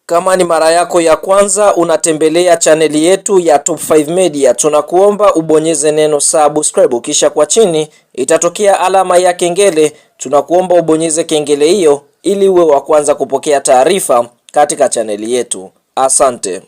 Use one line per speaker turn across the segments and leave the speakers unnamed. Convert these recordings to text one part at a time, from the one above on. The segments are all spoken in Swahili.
Kama ni mara yako ya kwanza unatembelea chaneli yetu ya Top 5 Media, tunakuomba ubonyeze neno subscribe, kisha kwa chini itatokea alama ya kengele. Tunakuomba ubonyeze kengele hiyo ili uwe wa kwanza kupokea taarifa katika chaneli yetu. Asante.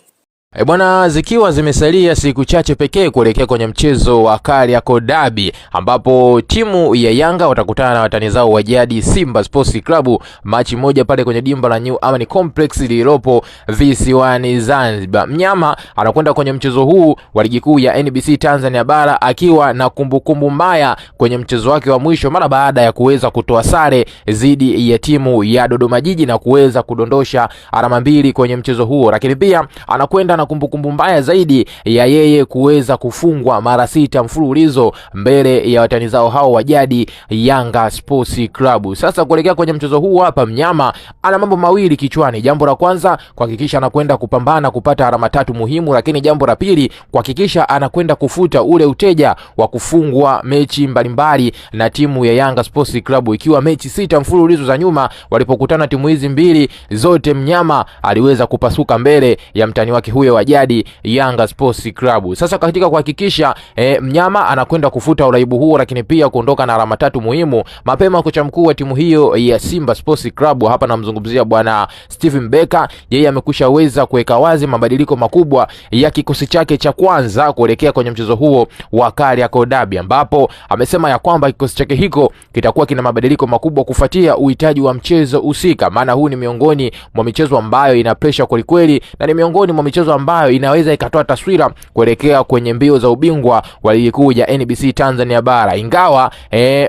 Bwana, zikiwa zimesalia siku chache pekee kuelekea kwenye mchezo wa Kariakoo Derby ambapo timu ya Yanga watakutana na watani zao wa jadi Simba Sports Club, machi moja pale kwenye dimba la New Amani Complex lililopo visiwani Zanzibar. Mnyama anakwenda kwenye mchezo huu wa ligi kuu ya NBC Tanzania Bara akiwa na kumbukumbu mbaya kwenye mchezo wake wa mwisho mara baada ya kuweza kutoa sare dhidi ya timu ya Dodoma Jiji na kuweza kudondosha alama 2 kwenye mchezo huo, lakini pia anakwenda na kumbukumbu mbaya zaidi ya yeye kuweza kufungwa mara 6 mfululizo mbele ya watani zao hao wa jadi Yanga Sports Club. Sasa kuelekea kwenye mchezo huu hapa, Mnyama ana mambo mawili kichwani. Jambo la kwanza, kuhakikisha anakwenda kupambana kupata alama 3 muhimu, lakini jambo la pili, kuhakikisha anakwenda kufuta ule uteja wa kufungwa mechi mbalimbali na timu ya Yanga Sports Club, ikiwa mechi 6 mfululizo za nyuma walipokutana timu hizi mbili zote Mnyama aliweza kupasuka mbele ya mtani wake huyo wa jadi Yanga Sports Club. Sasa katika kuhakikisha Mnyama anakwenda kufuta uraibu huo, lakini pia kuondoka na alama 3 muhimu, mapema kocha mkuu wa timu hiyo ya Simba Sports Club, hapa namzungumzia bwana Steven Becker, yeye amekushaweza kuweka wazi mabadiliko makubwa ya kikosi chake cha kwanza kuelekea kwenye mchezo huo wa Kariakoo Derby, ambapo amesema ya kwamba kikosi chake hiko kitakuwa kina mabadiliko makubwa kufuatia uhitaji wa mchezo husika, maana huu ni miongoni mwa michezo ambayo ina pressure kweli na ni miongoni mwa michezo ambayo inaweza ikatoa taswira kuelekea kwenye mbio za ubingwa wa ligi kuu ya NBC Tanzania Bara. Ingawa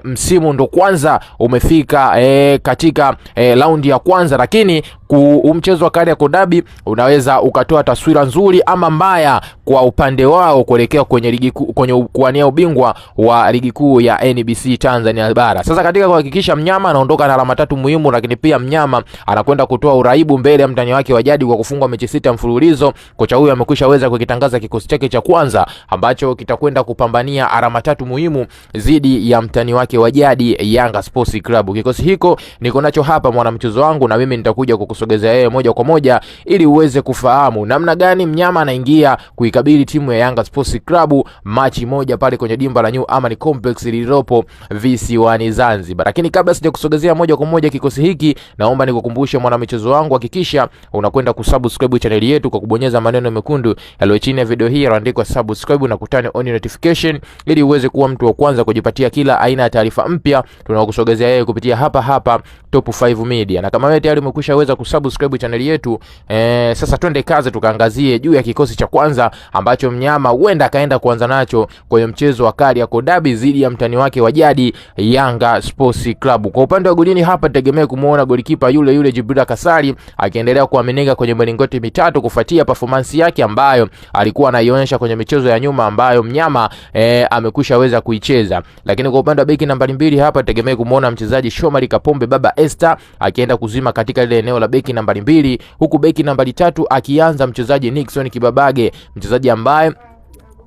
msimu ndo kwanza umefika katika raundi ya kwanza, lakini mchezo wa Kariakoo Derby unaweza ukatoa taswira nzuri ama mbaya kwa upande wao kuelekea kwenye ligi kwenye kuwania ubingwa wa ligi kuu ya NBC Tanzania Bara. Sasa katika kuhakikisha Mnyama anaondoka na alama 3 muhimu, lakini pia Mnyama anakwenda kutoa uraibu mbele ya mtani wake wa jadi kwa kufungwa mechi 6 mfululizo, kocha huyu amekushaweza kukitangaza kikosi chake cha kwanza ambacho kitakwenda kupambania alama 3 muhimu dhidi ya mtani wake wa jadi Yanga Sports Club. Kikosi hiko niko nacho hapa mwanamchezo wangu, na mimi nitakuja kukusogezea yeye moja kwa moja ili uweze kufahamu namna gani Mnyama anaingia kuikabili timu ya Yanga Sports Club machi moja pale kwenye dimba la New Amani Complex lililopo visiwani Zanzibar. Lakini kabla sijakusogezea moja kwa moja kikosi hiki, naomba nikukumbushe mwanamchezo wangu, hakikisha unakwenda kusubscribe channel yetu kwa kubonyeza maneno mekundu yaliyo chini ya video hii yanaandikwa subscribe na kutani on notification ili uweze kuwa mtu wa kwanza kujipatia kila aina ya taarifa mpya tunaokusogezea yeye kupitia hapa Top 5 Media. Na kama wewe tayari umekushaweza kusubscribe channel yetu, sasa twende kazi tukaangazie juu ya kikosi cha kwanza ambacho Mnyama huenda akaenda kuanza nacho kwenye mchezo wa Kariakoo Derby dhidi ya mtani wake wa jadi Yanga Sports Club. Kwa upande wa golini hapa tegemea kumuona golikipa yule Jibril Kasari akiendelea kuaminika kwenye milingoti mitatu kufuatia performance yake ambayo alikuwa anaionyesha kwenye michezo ya nyuma ambayo Mnyama amekushaweza kuicheza. Lakini kwa upande wa beki nambari 2 hapa tegemea kumuona mchezaji Shomari Kapombe Baba Esther akienda kuzima katika ile eneo la beki nambari 2, huku beki nambari 3 akianza mchezaji Nixon Kibabage, mchezaji ambaye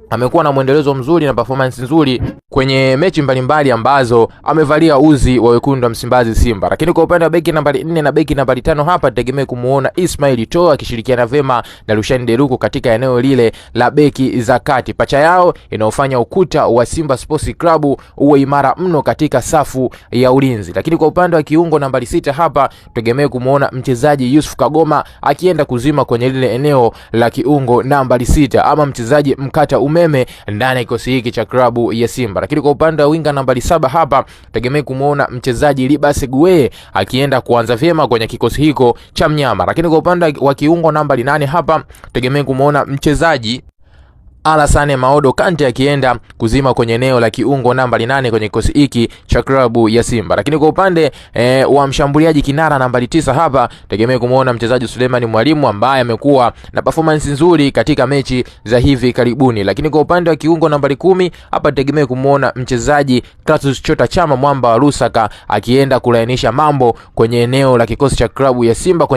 amekuwa na mwendelezo mzuri na performance nzuri kwenye mechi mbalimbali ambazo amevalia uzi wa wekundu wa Msimbazi Simba. Lakini kwa upande wa beki nambari 4 na beki nambari 5 hapa tegemea kumuona Ismail Toa akishirikiana vema na Rushani Deruko katika eneo lile la beki za kati. Pacha yao inaofanya ukuta wa Simba Sports Club uwe imara mno katika safu ya ulinzi. Lakini kwa upande wa kiungo nambari 6 hapa tegemea kumuona mchezaji Yusuf Kagoma akienda kuzima kwenye lile eneo la kiungo nambari 6 ama mchezaji mkata umeme ndani ya kikosi hiki cha klabu ya Simba. Lakini kwa upande wa winga nambari 7 hapa tegemea kumuona mchezaji Libase Gueye akienda kuanza vyema kwenye kikosi hiko cha Mnyama. Lakini kwa upande wa kiungo nambari 8 hapa tegemea kumuona mchezaji Alassane Maodo Kante akienda kuzima kwenye eneo la kiungo nambari 8 kwenye kikosi hiki cha klabu ya Simba. Lakini kwa upande wa mshambuliaji kinara nambari 9 hapa tegemea kumuona mchezaji Suleiman Mwalimu ambaye amekuwa na performance nzuri katika mechi za hivi karibuni. Lakini kwa upande wa kiungo nambari 10 hapa tegemea kumuona mchezaji Kratos Chota Chama Mwamba wa Lusaka akienda kulainisha mambo kwenye eneo la kikosi cha klabu ya Simba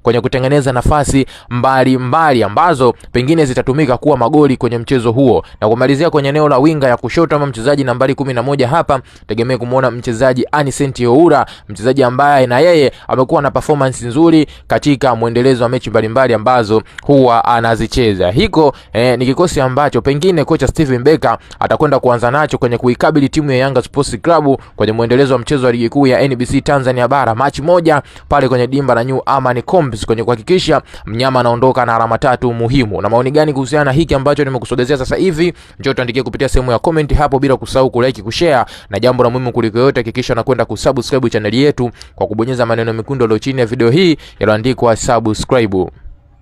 kwenye kutengeneza nafasi mbalimbali ambazo pengine zitatumika kuwa magoli kwenye mchezo huo. Na kumalizia kwenye eneo la winga ya kushoto ama mchezaji nambari 11 hapa, tegemea kumuona mchezaji Anicent Oura, mchezaji ambaye na yeye amekuwa na performance nzuri katika muendelezo wa mechi mbalimbali ambazo huwa anazicheza. Hiko ni kikosi ambacho pengine kocha Steven Becker atakwenda kuanza nacho kwenye kuikabili timu ya Yanga Sports Club kwenye muendelezo wa mchezo wa ligi kuu ya NBC Tanzania Bara, machi moja pale kwenye dimba la New Amaan Complex, kwenye kuhakikisha mnyama anaondoka na alama 3 muhimu. Na maoni gani kuhusiana na hiki ambacho nimekusogezea sasa hivi? Njoo tuandikie kupitia sehemu ya comment hapo, bila kusahau kulike, kushare, na jambo la muhimu kuliko yote, hakikisha unakwenda kusubscribe channel yetu kwa kubonyeza maneno mekundu yaliyo chini ya video hii yaliyoandikwa subscribe.